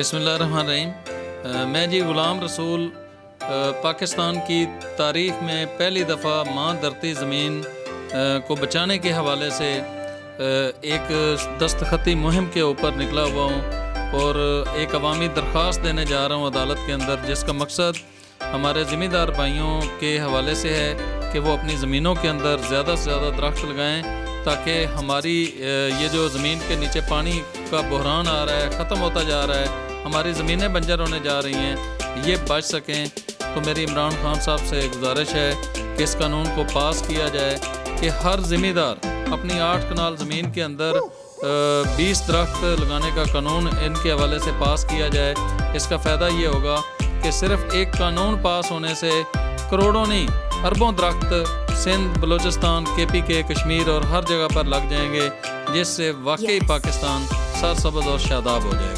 بسم اللہ الرحمن الرحیم۔ میں جی غلام رسول پاکستان کی تاریخ میں پہلی دفعہ ماں دھرتی زمین کو بچانے کے حوالے سے ایک دستخطی مہم کے اوپر نکلا ہوا ہوں اور ایک عوامی درخواست دینے جا رہا ہوں عدالت کے اندر، جس کا مقصد ہمارے ذمہ دار بھائیوں کے حوالے سے ہے کہ وہ اپنی زمینوں کے اندر زیادہ سے زیادہ درخت لگائیں تاکہ ہماری یہ جو زمین کے نیچے پانی کا بحران آ رہا ہے، ختم ہوتا جا رہا ہے، ہماری زمینیں بنجر ہونے جا رہی ہیں، یہ بچ سکیں۔ تو میری عمران خان صاحب سے گزارش ہے کہ اس قانون کو پاس کیا جائے کہ ہر ذمہ دار اپنی 8 کنال زمین کے اندر 20 درخت لگانے کا قانون ان کے حوالے سے پاس کیا جائے۔ اس کا فائدہ یہ ہوگا کہ صرف ایک قانون پاس ہونے سے کروڑوں نہیں اربوں درخت سندھ، بلوچستان، KPK، کشمیر اور ہر جگہ پر لگ جائیں گے، جس سے واقعی پاکستان سرسبز اور شاداب ہو جائے گا۔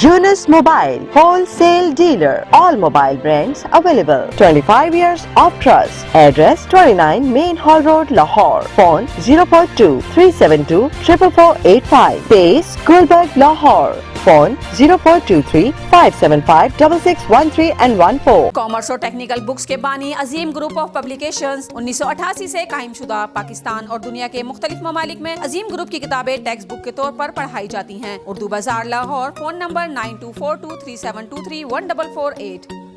Yunus Mobile, wholesale dealer. All mobile brands available. 25 years of trust. Address 29 Main Hall Road, Lahore. Phone 042 372 44485. Base Gulberg, Lahore. Phone 0423 575 6613 and 14. Commerce اور ٹیکنیکل بکس کے بانی عظیم گروپ آف پبلیکیشنز 1988 سے قائم شدہ پاکستان اور دنیا کے مختلف ممالک میں عظیم گروپ کی کتابیں ٹیکسٹ بک کے طور پر پڑھائی جاتی ہیں۔ اردو بازار، لاہور۔ Phone number 924237231448۔